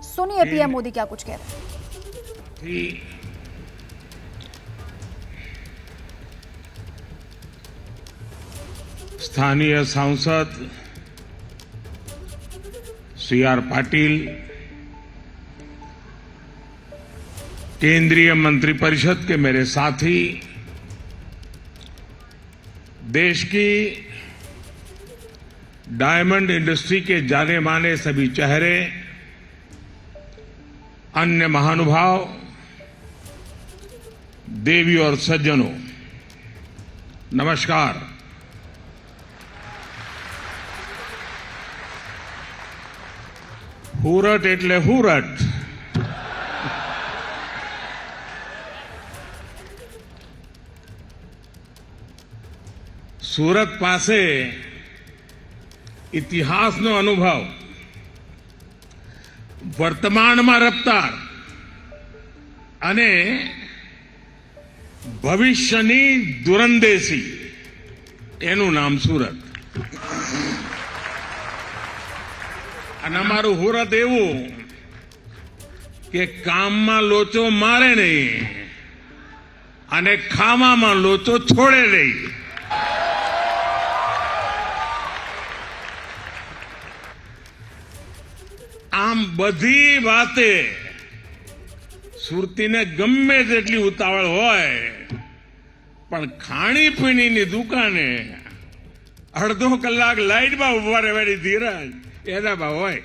सुनिए पीएम मोदी क्या कुछ कह रहे हैं। स्थानीय सांसद CR पाटिल, केंद्रीय मंत्रिपरिषद के मेरे साथी, देश की डायमंड इंडस्ट्री के जाने माने सभी चेहरे, अन्य महानुभाव, देवी और सज्जनों, नमस्कार। हुरट એટલે હુરટ। સુરત પાસે ઇતિહાસનો અનુભવ, વર્તમાનમાં રફતાર અને ભવિષ્યની દૂરંદેશી, એનું નામ સુરત। અને અમારું હુરત એવું કે કામમાં લોચો મારે નહીં અને ખાવામાં લોચો છોડે નહીં। આમ બધી વાતે સુરતીને ગમે તેટલી ઉતાવળ હોય, પણ ખાણીપીણીની દુકાને અડધો કલાક લાઈટમાં ઉભા રહેવાની ધીરજ એનામાં હોય।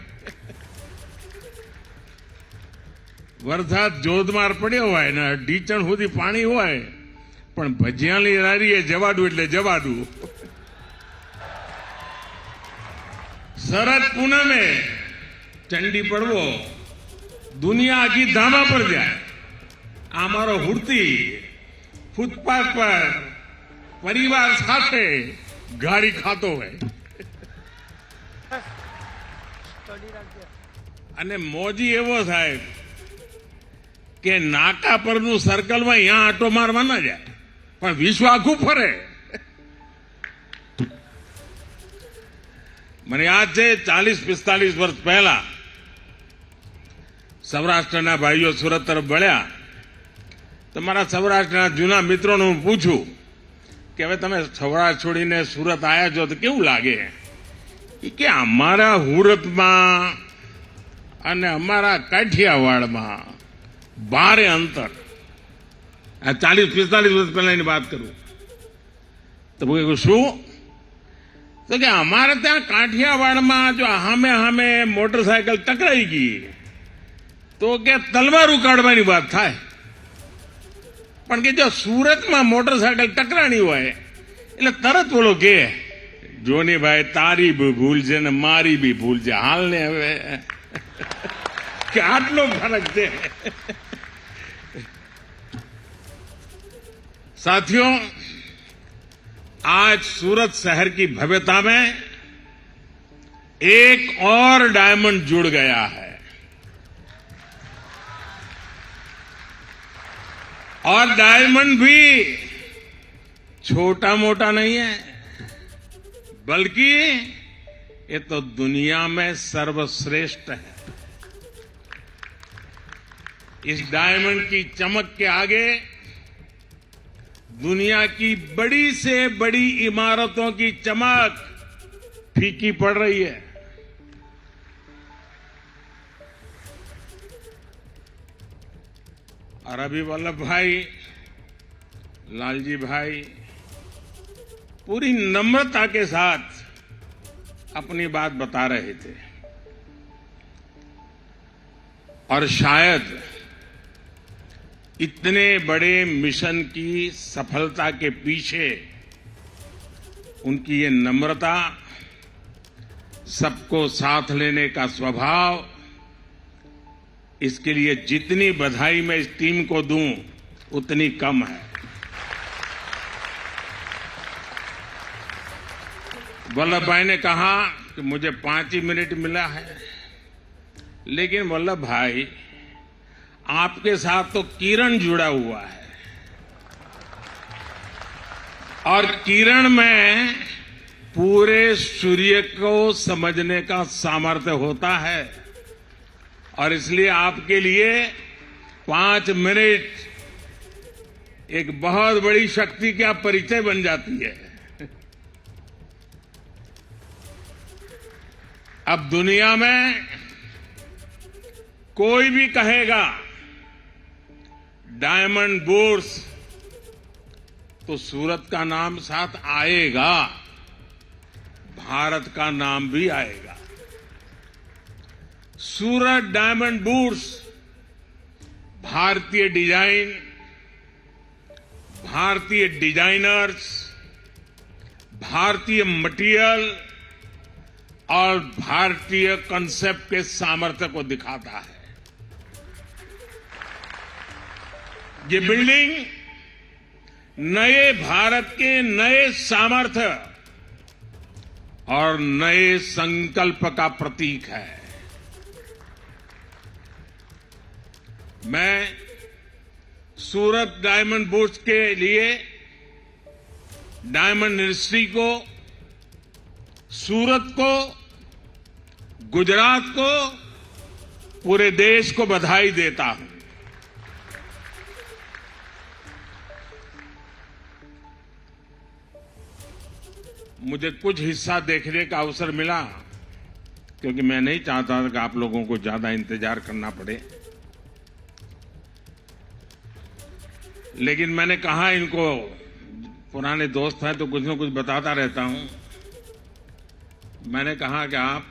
વરસાદ જોધમાર પડ્યો હોય ને ઢીચણ સુધી પાણી હોય, પણ ભજીયાની લારીએ જવાડું એટલે જવાડું। શરદ પૂનમે ચંડી પડવો, દુનિયા આખી ધામા પર જાય। આ મારો હુરતી ફૂટપાથ પર પરિવાર સાથે ગાડી ખાતો હોય અને મોજી એવો સાહેબ કે નાકા પરનું સર્કલમાં અહીંયા આટો મારવા ના જાય, પણ વિશ્વ આખું ફરે। મને યાદ છે 40-45 વર્ષ પહેલા સૌરાષ્ટ્રના ભાઈઓ સુરત તરફ વળ્યા તો મારા સૌરાષ્ટ્રના જૂના મિત્રોને હું પૂછું કે હવે તમે સૌરાષ્ટ્ર છોડીને સુરત આવ્યા છો તો કેવું લાગે? કે અમારા હુરતમાં અને અમારા કાઠિયાવાડમાં ભારે અંતર। આ 40-45 વર્ષ પહેલાની વાત કરું તો શું? તો કે અમારે ત્યાં કાઠિયાવાડમાં જો હામે મોટરસાયકલ ટકરાઈ ગઈ તો કે તલવાર ઉકાળવાની વાત થાય, પણ કે જો સુરતમાં મોટરસાયકલ ટકરાણી હોય એટલે તરત બોલો કે જોની ભાઈ તારી બી ભૂલ છે ને મારી બી ભૂલ છે, હાલ ને હવે કે આટલો ફરક છે। साथियों, आज सूरत शहर की भव्यता में एक और डायमंड जुड़ गया है, और डायमंड भी छोटा मोटा नहीं है, बल्कि ये तो दुनिया में सर्वश्रेष्ठ है। इस डायमंड की चमक के आगे दुनिया की बड़ी से बड़ी इमारतों की चमक फीकी पड़ रही है। और अभी वल्लभ भाई, लालजी भाई पूरी नम्रता के साथ अपनी बात बता रहे थे, और शायद इतने बड़े मिशन की सफलता के पीछे उनकी ये नम्रता, सबको साथ लेने का स्वभाव, इसके लिए जितनी बधाई मैं इस टीम को दूं उतनी कम है। वल्लभ भाई ने कहा कि मुझे 5 ही मिनट मिला है, लेकिन वल्लभ भाई आपके साथ तो किरण जुड़ा हुआ है, और किरण में पूरे सूर्य को समझने का सामर्थ्य होता है और इसलिए आपके लिए 5 मिनट एक बहुत बड़ी शक्ति का परिचय बन जाती है। अब दुनिया में कोई भी कहेगा डायमंड बुर्स तो सूरत का नाम साथ आएगा, भारत का नाम भी आएगा। सूरत डायमंड बुर्स भारतीय डिजाइन, भारतीय डिजाइनर्स, भारतीय मटेरियल और भारतीय कंसेप्ट के सामर्थ्य को दिखाता है। ये बिल्डिंग नए भारत के नए सामर्थ्य और नए संकल्प का प्रतीक है। मैं सूरत डायमंड बुर्स के लिए डायमंड इंडस्ट्री को, सूरत को, गुजरात को, पूरे देश को बधाई देता हूं। मुझे कुछ हिस्सा देखने का अवसर मिला क्योंकि मैं नहीं चाहता था कि आप लोगों को ज्यादा इंतजार करना पड़े, लेकिन मैंने कहा इनको, पुराने दोस्त हैं तो कुछ न कुछ बताता रहता हूं। मैंने कहा कि आप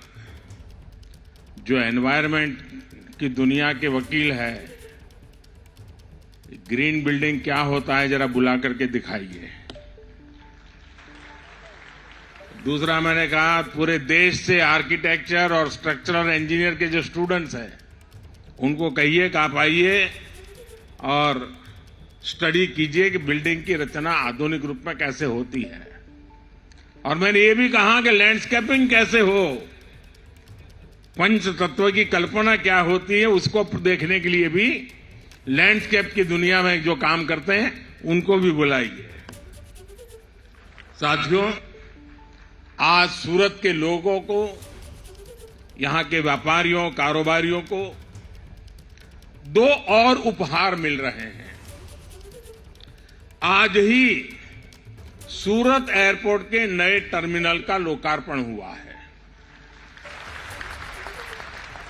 जो एनवायरनमेंट की दुनिया के वकील है, ग्रीन बिल्डिंग क्या होता है जरा बुला करके दिखाइए। दूसरा मैंने कहा पूरे देश से आर्किटेक्चर और स्ट्रक्चरल इंजीनियर के जो स्टूडेंट्स हैं उनको कहिए कि आप आइए और स्टडी कीजिए कि बिल्डिंग की रचना आधुनिक रूप में कैसे होती है। और मैंने ये भी कहा कि लैंडस्केपिंग कैसे हो, पंच तत्व की कल्पना क्या होती है, उसको देखने के लिए भी लैंडस्केप की दुनिया में जो काम करते हैं उनको भी बुलाइए। साथियों, आज सूरत के लोगों को, यहां के व्यापारियों, कारोबारियों को 2 और उपहार मिल रहे हैं। आज ही सूरत एयरपोर्ट के नए टर्मिनल का लोकार्पण हुआ है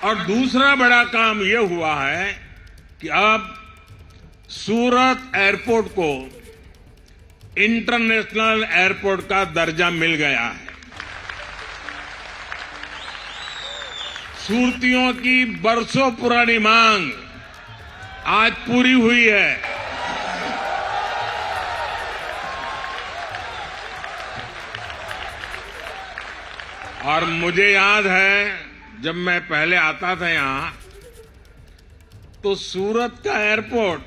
और दूसरा बड़ा काम यह हुआ है कि अब सूरत एयरपोर्ट को इंटरनेशनल एयरपोर्ट का दर्जा मिल गया है। सूरतियों की बरसों पुरानी मांग आज पूरी हुई है। और मुझे याद है जब मैं पहले आता था यहां तो सूरत का एयरपोर्ट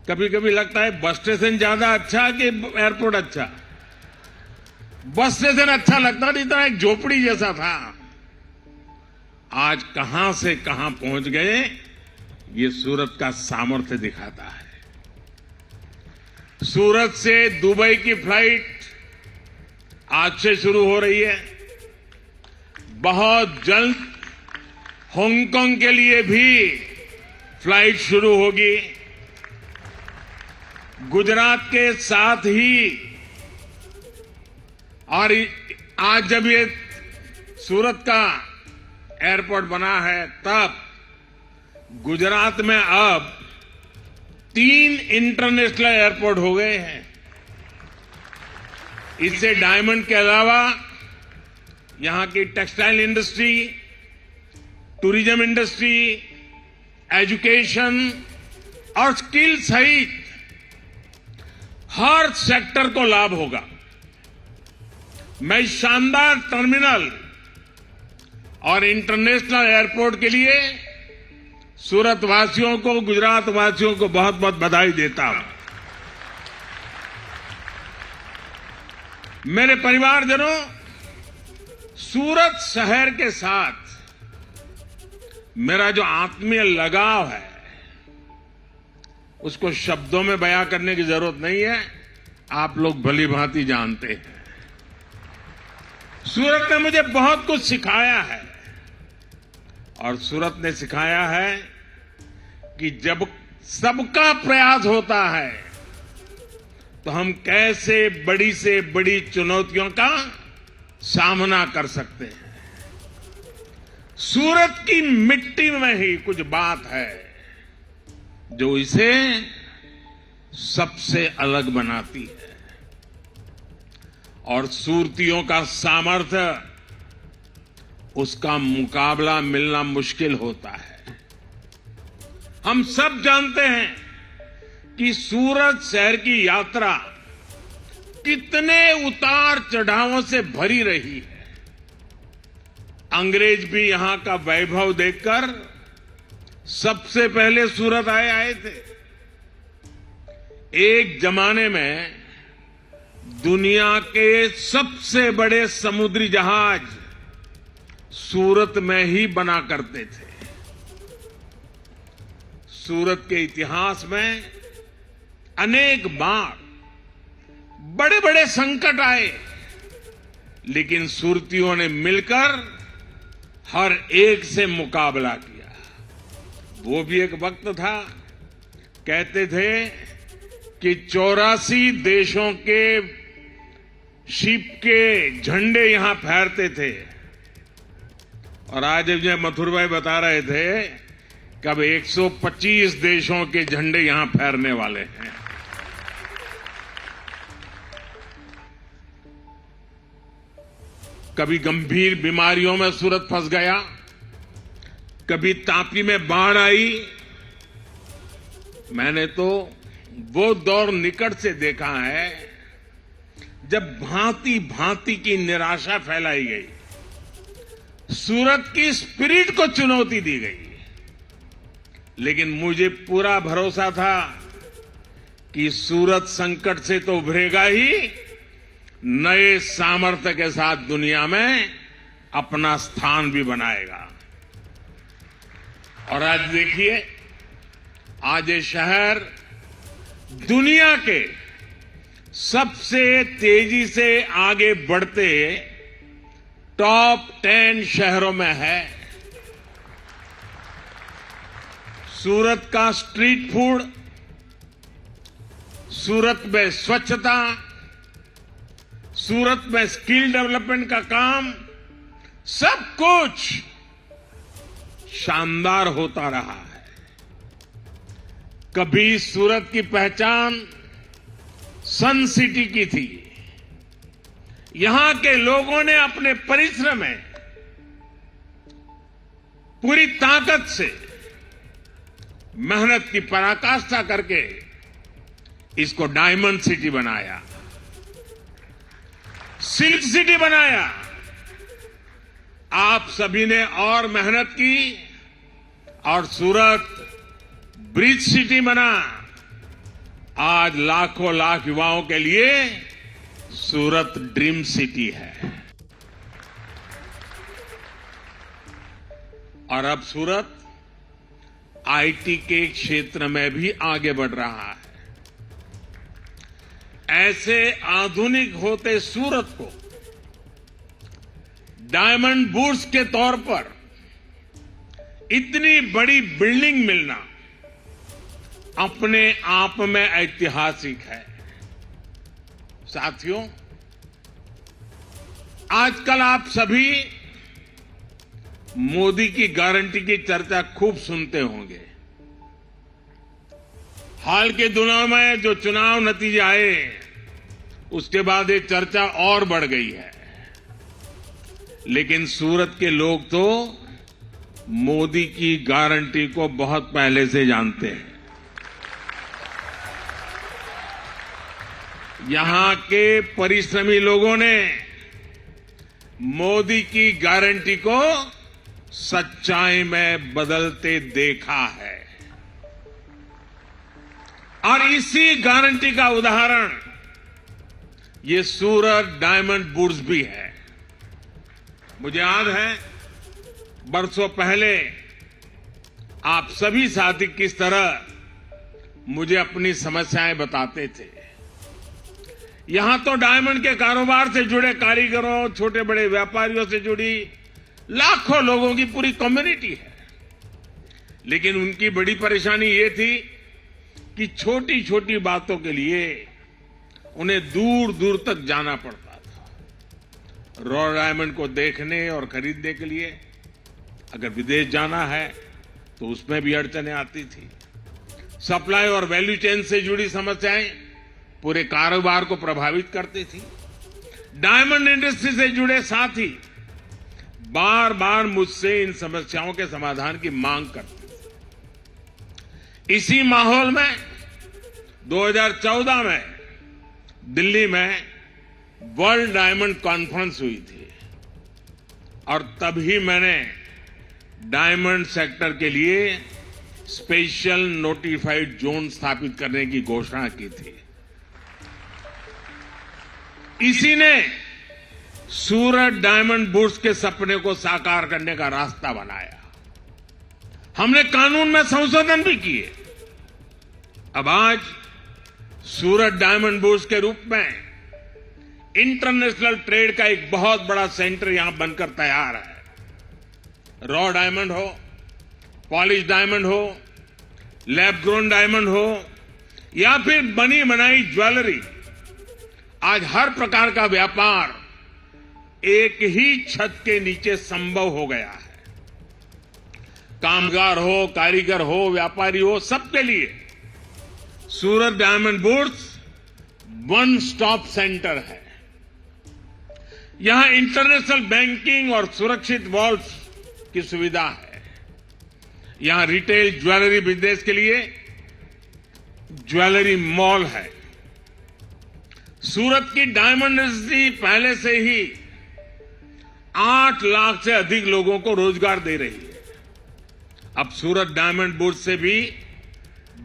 कभी कभी लगता है बस स्टेशन ज्यादा अच्छा कि एयरपोर्ट अच्छा। बस स्टेशन अच्छा लगता नहीं था, एक झोपड़ी जैसा था। आज कहां से कहां पहुंच गए, ये सूरत का सामर्थ्य दिखाता है। सूरत से दुबई की फ्लाइट आज से शुरू हो रही है। बहुत जल्द हांगकांग के लिए भी फ्लाइट शुरू होगी। गुजरात के साथ ही, और आज जब ये सूरत का एयरपोर्ट बना है तब गुजरात में अब 3 इंटरनेशनल एयरपोर्ट हो गए हैं। इससे डायमंड के अलावा यहां की textile industry, tourism industry, education और स्किल सहित हर सेक्टर को लाभ होगा। मैं शानदार टर्मिनल और इंटरनेशनल एयरपोर्ट के लिए सूरत वासियों को, गुजरात वासियों को बहुत बहुत बधाई देता हूं। मेरे परिवारजनों, सूरत शहर के साथ मेरा जो आत्मीय लगाव है उसको शब्दों में बयां करने की जरूरत नहीं है, आप लोग भली भांति जानते हैं। सूरत ने मुझे बहुत कुछ सिखाया है और सूरत ने सिखाया है कि जब सबका प्रयास होता है तो हम कैसे बड़ी से बड़ी चुनौतियों का सामना कर सकते हैं। सूरत की मिट्टी में ही कुछ बात है जो इसे सबसे अलग बनाती है और सूरतियों का सामर्थ्य उसका मुकाबला मिलना मुश्किल होता है। हम सब जानते हैं कि सूरत शहर की यात्रा कितने उतार चढ़ावों से भरी रही है। अंग्रेज भी यहां का वैभव देखकर सबसे पहले सूरत आए थे। एक जमाने में दुनिया के सबसे बड़े समुद्री जहाज सूरत में ही बना करते थे। सूरत के इतिहास में अनेक बार बड़े बड़े संकट आए, लेकिन सूरतियों ने मिलकर हर एक से मुकाबला किया। वो भी एक वक्त था, कहते थे कि 84 देशों के शिप के झंडे यहां फहरते थे और आज जब मथुर भाई बता रहे थे कब 125 देशों के झंडे यहां फहरने वाले हैं। कभी गंभीर बीमारियों में सूरत फंस गया, कभी तापी में बाढ़ आई। मैंने तो वो दौर निकट से देखा है जब भांति भांति की निराशा फैलाई गई, सूरत की स्पिरिट को चुनौती दी गई, लेकिन मुझे पूरा भरोसा था कि सूरत संकट से तो उभरेगा ही, नए सामर्थ्य के साथ दुनिया में अपना स्थान भी बनाएगा। और आज देखिए, आज ये शहर दुनिया के सबसे तेजी से आगे बढ़ते टॉप 10 शहरों में है। सूरत का स्ट्रीट फूड, सूरत में स्वच्छता, सूरत में स्किल डेवलपमेंट का काम, सब कुछ शानदार होता रहा है। कभी सूरत की पहचान सन सिटी की थी। यहां के लोगों ने अपने परिश्रम में पूरी ताकत से मेहनत की पराकाष्ठा करके इसको डायमंड सिटी बनाया, सिल्क सिटी बनाया। आप सभी ने और मेहनत की और सूरत ब्रिज सिटी बना। आज लाखों लाख युवाओं के लिए सूरत ड्रीम सिटी है। और अब सूरत आईटी के क्षेत्र में भी आगे बढ़ रहा है। ऐसे आधुनिक होते सूरत को डायमंड बुर्स के तौर पर इतनी बड़ी बिल्डिंग मिलना अपने आप में ऐतिहासिक है। साथियों, आजकल आप सभी मोदी की गारंटी की चर्चा खूब सुनते होंगे। हाल के दिनों में जो चुनाव नतीजे आए, उसके बाद ये चर्चा और बढ़ गई है। लेकिन सूरत के लोग तो मोदी की गारंटी को बहुत पहले से जानते हैं। यहां के परिश्रमी लोगों ने मोदी की गारंटी को सच्चाई में बदलते देखा है और इसी गारंटी का उदाहरण ये सूरत डायमंड बुर्स भी है। मुझे याद है बरसों पहले आप सभी साथी किस तरह मुझे अपनी समस्याएं बताते थे। यहां तो डायमंड के कारोबार से जुड़े कारीगरों, छोटे बड़े व्यापारियों से जुड़ी लाखों लोगों की पूरी कम्युनिटी है। लेकिन उनकी बड़ी परेशानी ये थी कि छोटी छोटी बातों के लिए उन्हें दूर दूर तक जाना पड़ता था। रॉ डायमंड को देखने और खरीदने के लिए अगर विदेश जाना है तो उसमें भी अड़चनें आती थी। सप्लाई और वैल्यू चेन से जुड़ी समस्याएं पूरे कारोबार को प्रभावित करती थी। डायमंड इंडस्ट्री से जुड़े साथी बार बार मुझसे इन समस्याओं के समाधान की मांग करते थे। इसी माहौल में 2014 में दिल्ली में वर्ल्ड डायमंड कॉन्फ्रेंस हुई थी और तभी मैंने डायमंड सेक्टर के लिए स्पेशल नोटिफाइड जोन स्थापित करने की घोषणा की थी। इसी ने सूरत डायमंड बुर्स के सपने को साकार करने का रास्ता बनाया। हमने कानून में संशोधन भी किए। अब आज सूरत डायमंड बुर्स के रूप में इंटरनेशनल ट्रेड का एक बहुत बड़ा सेंटर यहां बनकर तैयार है। रॉ डायमंड हो, पॉलिश डायमंड हो, लैब ग्रोन डायमंड हो या फिर बनी बनाई ज्वेलरी, आज हर प्रकार का व्यापार एक ही छत के नीचे संभव हो गया है। कामगार हो, कारीगर हो, व्यापारी हो, सबके लिए Surat diamond bourse one stop centre है। यहां इंटरनेशनल बैंकिंग और सुरक्षित वॉल्ट्स की सुविधा है। यहां रिटेल ज्वेलरी बिजनेस के लिए ज्वेलरी मॉल है। सूरत की डायमंड इंडस्ट्री पहले से ही 8 लाख से अधिक लोगों को रोजगार दे रही है। अब सूरत डायमंड बुर्स से भी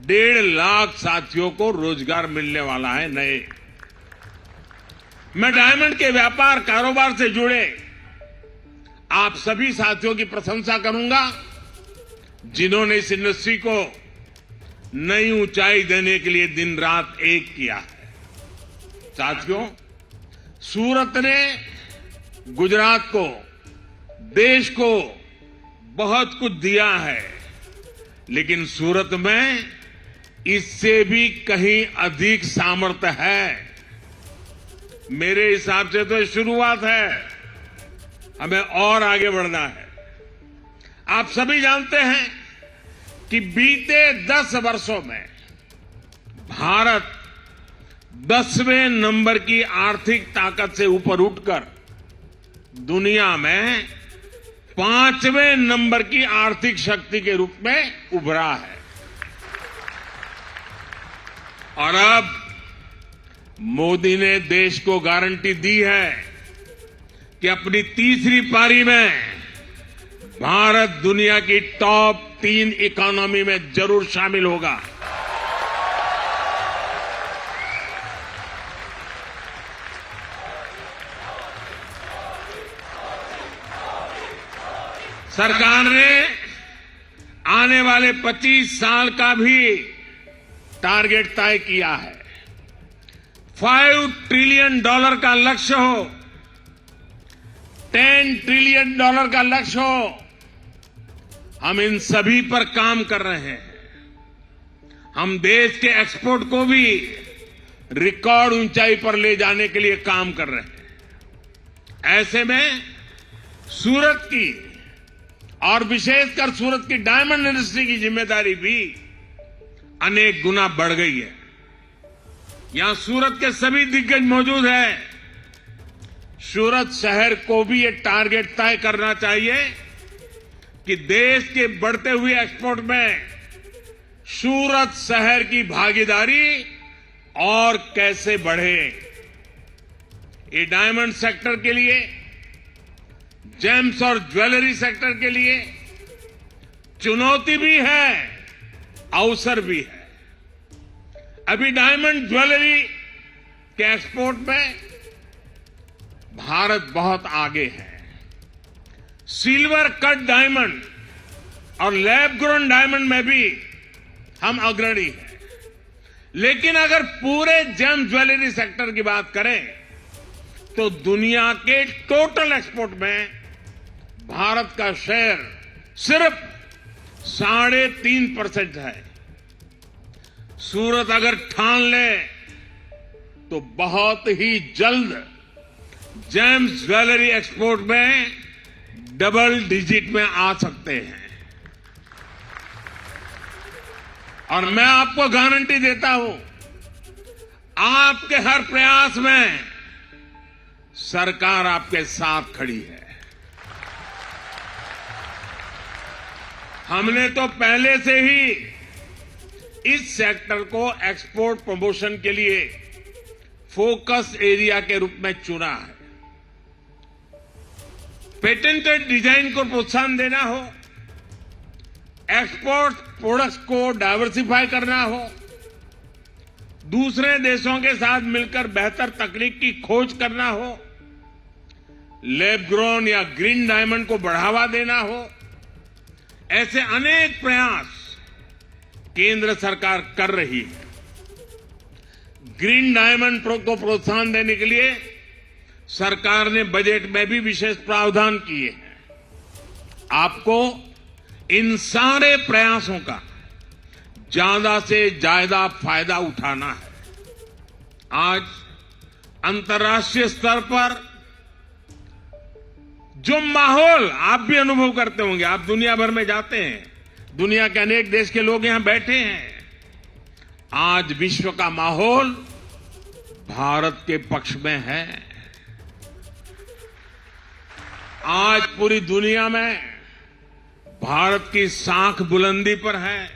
1.5 लाख साथियों को रोजगार मिलने वाला है नए। मैं डायमंड के व्यापार कारोबार से जुड़े आप सभी साथियों की प्रशंसा करूंगा जिन्होंने इस इंडस्ट्री को नई ऊंचाई देने के लिए दिन रात एक किया है। साथियों, सूरत ने गुजरात को, देश को बहुत कुछ दिया है, लेकिन सूरत में इससे भी कहीं अधिक सामर्थ्य है। मेरे हिसाब से तो शुरुआत है, हमें और आगे बढ़ना है। आप सभी जानते हैं कि बीते 10 वर्षों में भारत 10वें नंबर की आर्थिक ताकत से ऊपर उठकर दुनिया में 5वें नंबर की आर्थिक शक्ति के रूप में उभरा है। और अब मोदी ने देश को गारंटी दी है कि अपनी तीसरी पारी में भारत दुनिया की टॉप 3 इकोनॉमी में जरूर शामिल होगा। सरकार ने आने वाले 25 साल का भी टारगेट तय किया है। $5 ट्रिलियन का लक्ष्य हो, $10 ट्रिलियन का लक्ष्य हो, हम इन सभी पर काम कर रहे हैं। हम देश के एक्सपोर्ट को भी रिकॉर्ड ऊंचाई पर ले जाने के लिए काम कर रहे हैं। ऐसे में सूरत की और विशेषकर सूरत की डायमंड इंडस्ट्री की जिम्मेदारी भी अनेक गुना बढ़ गई है। यहां सूरत के सभी दिग्गज मौजूद हैं। सूरत शहर को भी ये टारगेट तय करना चाहिए कि देश के बढ़ते हुए एक्सपोर्ट में सूरत शहर की भागीदारी और कैसे बढ़े। ये डायमंड सेक्टर के लिए, जेम्स और ज्वेलरी सेक्टर के लिए चुनौती भी है, अवसर भी है। अभी डायमंड ज्वेलरी के एक्सपोर्ट में भारत बहुत आगे है। सिल्वर कट डायमंड और लैब ग्रोन डायमंड में भी हम अग्रणी हैं। लेकिन अगर पूरे जेम ज्वेलरी सेक्टर की बात करें तो दुनिया के टोटल एक्सपोर्ट में भारत का शेयर सिर्फ 3.5% है। सूरत अगर ठान ले तो बहुत ही जल्द जेम्स ज्वेलरी एक्सपोर्ट में डबल डिजिट में आ सकते हैं। और मैं आपको गारंटी देता हूं, आपके हर प्रयास में सरकार आपके साथ खड़ी है। हमने तो पहले से ही इस सेक्टर को एक्सपोर्ट प्रमोशन के लिए फोकस एरिया के रूप में चुना है। पेटेंटेड डिजाइन को प्रोत्साहन देना हो, एक्सपोर्ट प्रोडक्ट्स को डाइवर्सिफाई करना हो, दूसरे देशों के साथ मिलकर बेहतर तकनीक की खोज करना हो, लैब ग्रोन या ग्रीन डायमंड को बढ़ावा देना हो, ऐसे अनेक प्रयास केंद्र सरकार कर रही है। ग्रीन डायमंड को प्रोत्साहन देने के लिए सरकार ने बजट में भी विशेष प्रावधान किए हैं। आपको इन सारे प्रयासों का ज्यादा से ज्यादा फायदा उठाना है। आज अंतर्राष्ट्रीय स्तर पर जो माहौल आप भी अनुभव करते होंगे, आप दुनिया भर में जाते हैं, दुनिया के अनेक देश के लोग यहां बैठे हैं। आज विश्व का माहौल भारत के पक्ष में है। आज पूरी दुनिया में भारत की साख बुलंदी पर है।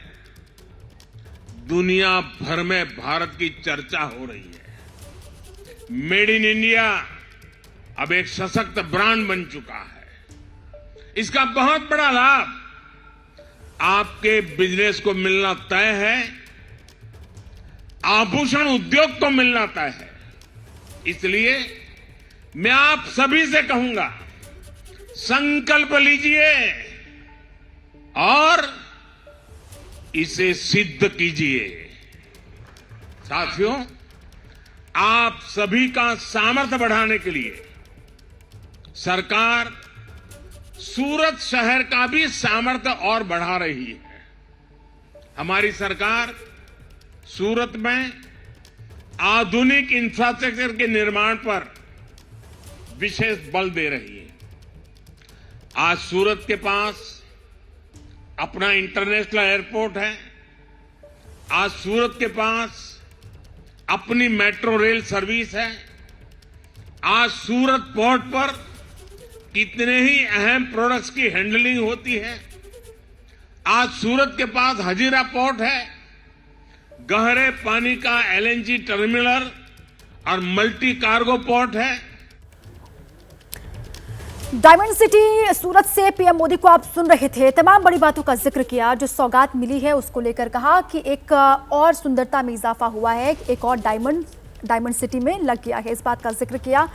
दुनिया भर में भारत की चर्चा हो रही है। मेड इन इंडिया अब एक सशक्त ब्रांड बन चुका है। इसका बहुत बड़ा लाभ आपके बिजनेस को मिलना तय है, आभूषण उद्योग को मिलना तय है। इसलिए मैं आप सभी से कहूंगा, संकल्प लीजिए और इसे सिद्ध कीजिए। साथियों, आप सभी का सामर्थ्य बढ़ाने के लिए सरकार सूरत शहर का भी सामर्थ्य और बढ़ा रही है। हमारी सरकार सूरत में आधुनिक इंफ्रास्ट्रक्चर के निर्माण पर विशेष बल दे रही है। आज सूरत के पास अपना इंटरनेशनल एयरपोर्ट है। आज सूरत के पास अपनी मेट्रो रेल सर्विस है। आज सूरत पोर्ट पर कितने ही अहम प्रोडक्ट्स की हैंडलिंग होती है। आज सूरत के पास हजीरा पोर्ट है, गहरे पानी का एलएनजी टर्मिनल और मल्टी कार्गो पोर्ट है। डायमंड सिटी सूरत से पीएम मोदी को आप सुन रहे थे। तमाम बड़ी बातों का जिक्र किया, जो सौगात मिली है उसको लेकर कहा कि एक और सुंदरता में इजाफा हुआ है, एक और डायमंड सिटी में लग गया है, इस बात का जिक्र किया।